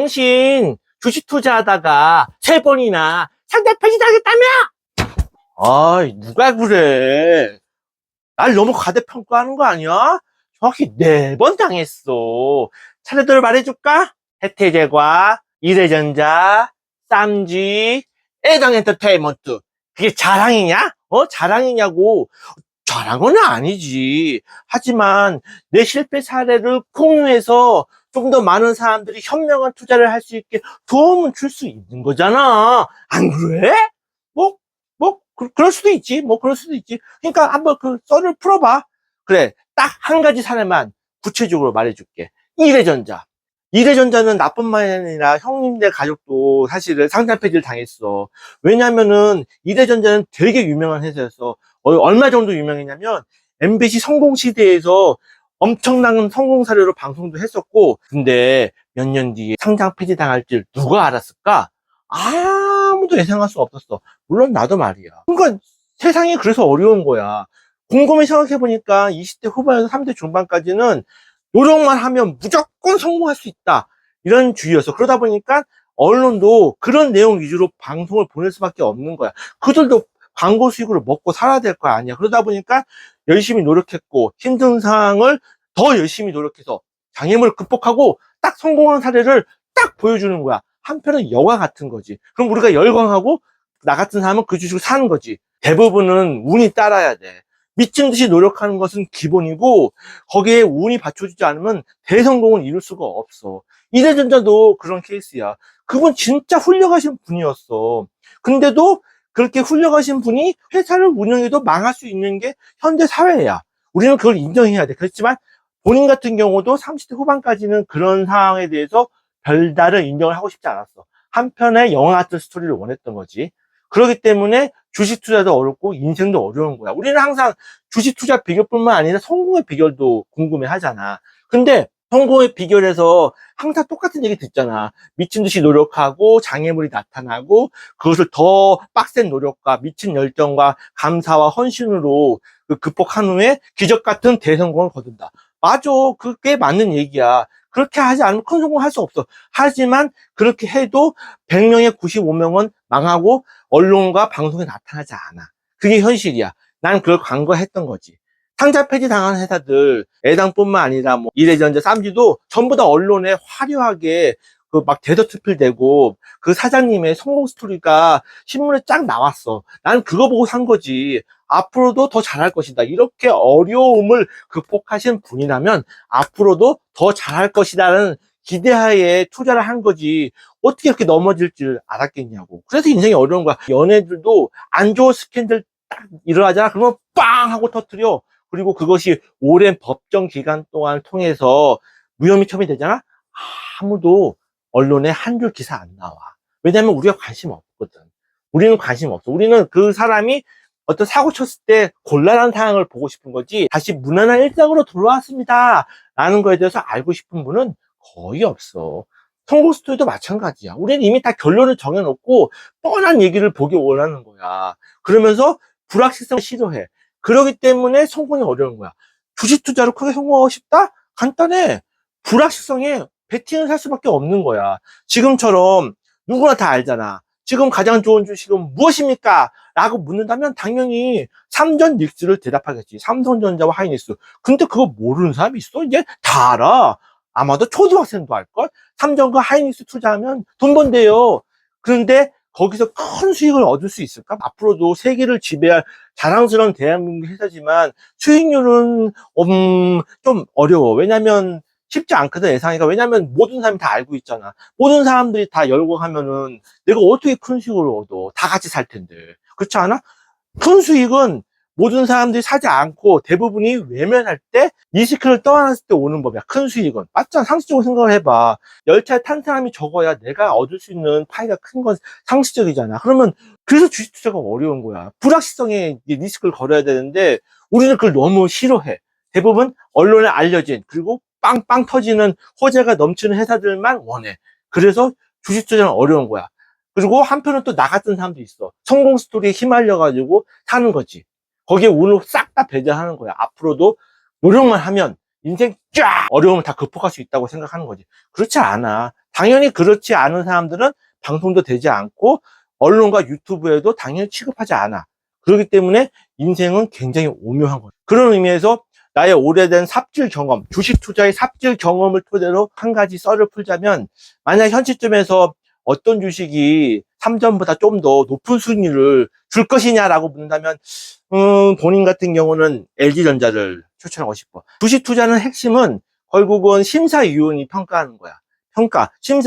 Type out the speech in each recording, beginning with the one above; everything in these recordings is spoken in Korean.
당신 주식 투자하다가 3번이나 상장 폐지당했다며? 아이, 누가 그래? 날 너무 과대평가하는 거 아니야? 정확히 4번 당했어. 차례대로 말해줄까? 해태제과, 이래전자, 쌈지, 애당엔터테인먼트. 그게 자랑이냐? 자랑이냐고. 자랑은 아니지. 하지만 내 실패 사례를 공유해서 좀 더 많은 사람들이 현명한 투자를 할 수 있게 도움을 줄 수 있는 거잖아. 안 그래? 뭐, 그럴 수도 있지. 그럴 수도 있지. 그러니까 한번 그 썰을 풀어봐. 그래. 딱 한 가지 사례만 구체적으로 말해줄게. 이래전자. 이래전자는 나뿐만 아니라 형님네 가족도 사실은 상장 폐지를 당했어. 왜냐면은 이래전자는 되게 유명한 회사였어. 얼마 정도 유명했냐면 MBC 성공시대에서 엄청난 성공 사례로 방송도 했었고, 근데 몇 년 뒤에 상장 폐지 당할 줄 누가 알았을까? 아무도 예상할 수 없었어. 물론 나도 말이야. 그러니까 세상이 그래서 어려운 거야. 곰곰이 생각해보니까 20대 후반에서 30대 중반까지는 노력만 하면 무조건 성공할 수 있다, 이런 주의였어. 그러다 보니까 언론도 그런 내용 위주로 방송을 보낼 수밖에 없는 거야. 그들도 광고 수익으로 먹고 살아야 될 거 아니야. 그러다 보니까 열심히 노력했고, 힘든 상황을 더 열심히 노력해서 장애물을 극복하고 딱 성공한 사례를 딱 보여주는 거야. 한편은 영화 같은 거지. 그럼 우리가 열광하고 나 같은 사람은 그 주식을 사는 거지. 대부분은 운이 따라야 돼. 미친 듯이 노력하는 것은 기본이고, 거기에 운이 받쳐주지 않으면 대성공을 이룰 수가 없어. 이래전자도 그런 케이스야. 그분 진짜 훌륭하신 분이었어. 근데도 그렇게 훌륭하신 분이 회사를 운영해도 망할 수 있는 게 현대 사회야. 우리는 그걸 인정해야 돼. 그렇지만 본인 같은 경우도 30대 후반까지는 그런 상황에 대해서 별다른 인정을 하고 싶지 않았어. 한편의 영화 같은 스토리를 원했던 거지. 그렇기 때문에 주식 투자도 어렵고 인생도 어려운 거야. 우리는 항상 주식 투자 비결뿐만 아니라 성공의 비결도 궁금해 하잖아. 근데 성공의 비결에서 항상 똑같은 얘기 듣잖아. 미친 듯이 노력하고 장애물이 나타나고 그것을 더 빡센 노력과 미친 열정과 감사와 헌신으로 극복한 후에 기적 같은 대성공을 거둔다. 맞아. 그게 맞는 얘기야. 그렇게 하지 않으면 큰 성공할 수 없어. 하지만 그렇게 해도 100명의 95명은 망하고 언론과 방송에 나타나지 않아. 그게 현실이야. 난 그걸 간과했던 거지. 상장 폐지 당한 회사들, 애당뿐만 아니라 뭐 이래전자, 쌈지도 전부 다 언론에 화려하게 그 막 대서특필되고 그 사장님의 성공 스토리가 신문에 쫙 나왔어. 난 그거 보고 산 거지. 앞으로도 더 잘할 것이다. 이렇게 어려움을 극복하신 분이라면 앞으로도 더 잘할 것이라는 기대하에 투자를 한 거지. 어떻게 이렇게 넘어질 줄 알았겠냐고. 그래서 인생이 어려운 거야. 연예들도 안 좋은 스캔들 딱 일어나잖아. 그러면 빵 하고 터뜨려. 그리고 그것이 오랜 법정 기간 동안 통해서 무혐의 처분이 되잖아. 아무도 언론에 한 줄 기사 안 나와. 왜냐면 우리가 관심 없거든. 우리는 관심 없어. 우리는 그 사람이 어떤 사고 쳤을 때 곤란한 상황을 보고 싶은 거지, 다시 무난한 일상으로 돌아왔습니다 라는 거에 대해서 알고 싶은 분은 거의 없어. 성공 스토리도 마찬가지야. 우리는 이미 다 결론을 정해놓고 뻔한 얘기를 보기 원하는 거야. 그러면서 불확실성을 싫어해. 그러기 때문에 성공이 어려운 거야. 주식 투자로 크게 성공하고 싶다? 간단해. 불확실성에 베팅을 할 수밖에 없는 거야. 지금처럼 누구나 다 알잖아. 지금 가장 좋은 주식은 무엇입니까? 라고 묻는다면 당연히 삼전 닉스를 대답하겠지. 삼성전자와 하이닉스. 근데 그거 모르는 사람이 있어? 이제 다 알아. 아마도 초등학생도 알걸? 삼전과 하이닉스 투자하면 돈 번대요. 그런데 거기서 큰 수익을 얻을 수 있을까? 앞으로도 세계를 지배할 자랑스러운 대한민국 회사지만 수익률은 좀 어려워. 왜냐면 쉽지 않거든, 예상하기가. 왜냐면 모든 사람이 다 알고 있잖아. 모든 사람들이 다 열광하면은 내가 어떻게 큰 수익을 얻어? 다 같이 살 텐데. 그렇지 않아? 큰 수익은 모든 사람들이 사지 않고 대부분이 외면할 때, 리스크를 떠안았을 때 오는 법이야. 큰 수익은. 맞잖아. 상식적으로 생각을 해봐. 열차에 탄 사람이 적어야 내가 얻을 수 있는 파이가 큰 건 상식적이잖아. 그러면 그래서 주식 투자가 어려운 거야. 불확실성에 리스크를 걸어야 되는데 우리는 그걸 너무 싫어해. 대부분 언론에 알려진, 그리고 빵빵 터지는 호재가 넘치는 회사들만 원해. 그래서 주식 투자는 어려운 거야. 그리고 한편은 또 나 같은 사람도 있어. 성공 스토리에 휘말려가지고 사는 거지. 거기에 운을 싹 다 배제하는 거야. 앞으로도 노력만 하면 인생 쫙 어려움을 다 극복할 수 있다고 생각하는 거지. 그렇지 않아. 당연히 그렇지 않은 사람들은 방송도 되지 않고 언론과 유튜브에도 당연히 취급하지 않아. 그렇기 때문에 인생은 굉장히 오묘한 거예요. 그런 의미에서 나의 오래된 삽질 경험, 주식 투자의 삽질 경험을 토대로 한 가지 썰을 풀자면, 만약 현 시점에서 어떤 주식이 삼전보다 좀 더 높은 수익률을 줄 것이냐라고 묻는다면, 본인 같은 경우는 LG전자를 추천하고 싶어. 주식 투자는 핵심은 결국은 심사위원이 평가하는 거야.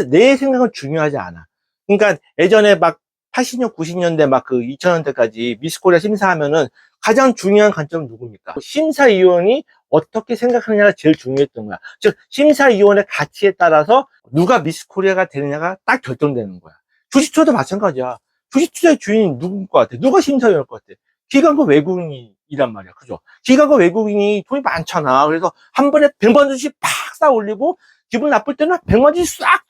내 생각은 중요하지 않아. 그러니까 예전에 막 80년, 90년대 막 그 2000년대까지 미스코리아 심사하면은 가장 중요한 관점은 누굽니까? 심사위원이 어떻게 생각하느냐가 제일 중요했던 거야. 즉, 심사위원의 가치에 따라서 누가 미스코리아가 되느냐가 딱 결정되는 거야. 주식투자도 마찬가지야. 주식투자의 주인이 누군 것 같아? 누가 심사위원일 것 같아? 기관과 외국인이란 말이야. 그죠? 기관과 외국인이 돈이 많잖아. 그래서 한 번에 100만 주씩 팍 쌓아 올리고, 기분 나쁠 때는 100만 주씩 싹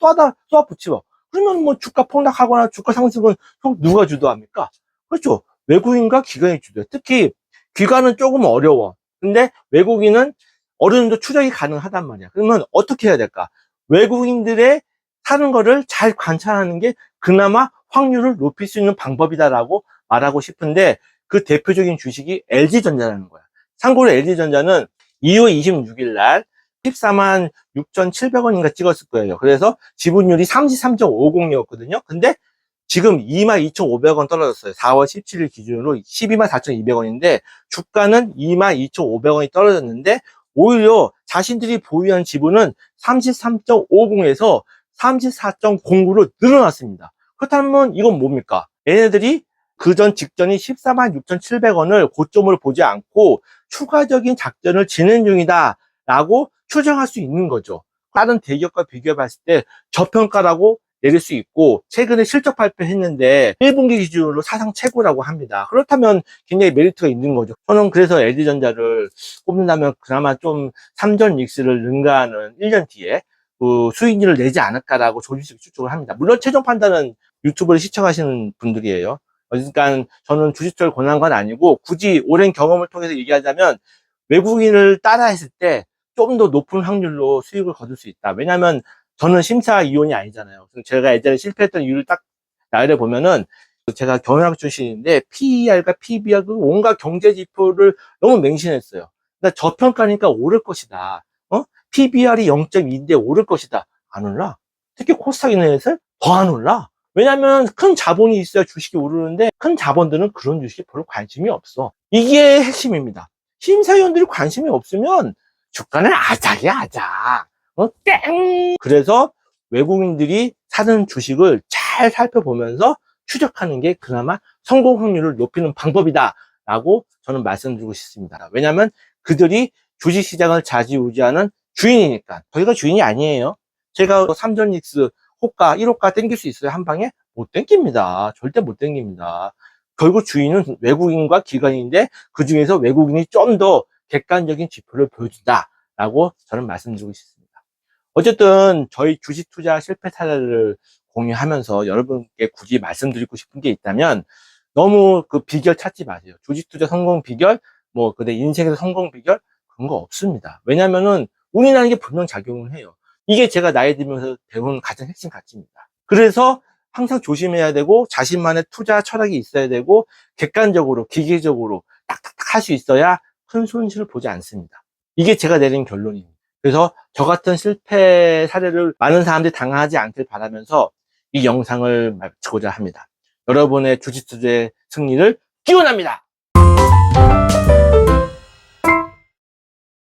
쏘아 붙여. 그러면 뭐 주가 폭락하거나 주가 상승은 누가 주도합니까? 그렇죠. 외국인과 기관이 주도해. 특히 기관은 조금 어려워. 근데 외국인은 어느 정도 추적이 가능하단 말이야. 그러면 어떻게 해야 될까? 외국인들의 사는 거를 잘 관찰하는 게 그나마 확률을 높일 수 있는 방법이다라고 말하고 싶은데, 그 대표적인 주식이 LG전자라는 거야. 참고로 LG전자는 2월 26일 날 14만 6,700원인가 찍었을 거예요. 그래서 지분율이 33.50이었거든요. 근데 지금 22,500원 떨어졌어요. 4월 17일 기준으로 12만 4,200원인데 주가는 22,500원이 떨어졌는데, 오히려 자신들이 보유한 지분은 33.50에서 34.09로 늘어났습니다. 그렇다면 이건 뭡니까? 얘네들이 그전 직전이 14만 6,700원을 고점을 보지 않고 추가적인 작전을 진행 중이다 라고 추정할 수 있는 거죠. 다른 대기업과 비교해 봤을 때 저평가라고 내릴 수 있고, 최근에 실적 발표했는데 1분기 기준으로 사상 최고라고 합니다. 그렇다면 굉장히 메리트가 있는 거죠. 저는 그래서 LG전자를 꼽는다면 그나마 좀 삼전 익스를 능가하는 1년 뒤에 그 수익률을 내지 않을까라고 조심스럽게 추측을 합니다. 물론 최종 판단은 유튜브를 시청하시는 분들이에요. 그러니까 저는 주식투자를 권한 건 아니고, 굳이 오랜 경험을 통해서 얘기하자면 외국인을 따라 했을 때 좀 더 높은 확률로 수익을 거둘 수 있다. 왜냐하면 저는 심사위원이 아니잖아요. 제가 예전에 실패했던 이유를 딱 나열해 보면은, 제가 경영학 출신인데 PER과 PBR 그 온갖 경제 지표를 너무 맹신했어요. 그러니까 저평가니까 오를 것이다. PBR이 0.2인데 오를 것이다. 안 올라. 특히 코스닥 인해서 더 안 올라. 왜냐하면 큰 자본이 있어야 주식이 오르는데, 큰 자본들은 그런 주식에 별로 관심이 없어. 이게 핵심입니다. 심사위원들이 관심이 없으면 주가는 아작이야, 아작. 땡! 그래서 외국인들이 사는 주식을 잘 살펴보면서 추적하는 게 그나마 성공 확률을 높이는 방법이다 라고 저는 말씀드리고 싶습니다. 왜냐하면 그들이 주식시장을 좌지우지하는 주인이니까. 저희가 주인이 아니에요. 제가 삼전익스 호가 1호가 땡길 수 있어요? 한 방에? 못 땡깁니다. 절대 못 땡깁니다. 결국 주인은 외국인과 기관인데, 그 중에서 외국인이 좀 더 객관적인 지표를 보여준다라고 저는 말씀드리고 싶습니다. 어쨌든 저희 주식 투자 실패 사례를 공유하면서 여러분께 굳이 말씀드리고 싶은 게 있다면, 너무 그 비결 찾지 마세요. 주식 투자 성공 비결, 뭐 그내 인생에서 성공 비결, 그런 거 없습니다. 왜냐면은 운이라는 게 분명 작용을 해요. 이게 제가 나이 들면서 배운 가장 핵심 가치입니다. 그래서 항상 조심해야 되고, 자신만의 투자 철학이 있어야 되고, 객관적으로 기계적으로 딱딱딱 할 수 있어야 큰 손실을 보지 않습니다. 이게 제가 내린 결론입니다. 그래서 저 같은 실패 사례를 많은 사람들이 당하지 않길 바라면서 이 영상을 마치고자 합니다. 여러분의 주식 투자의 승리를 기원합니다.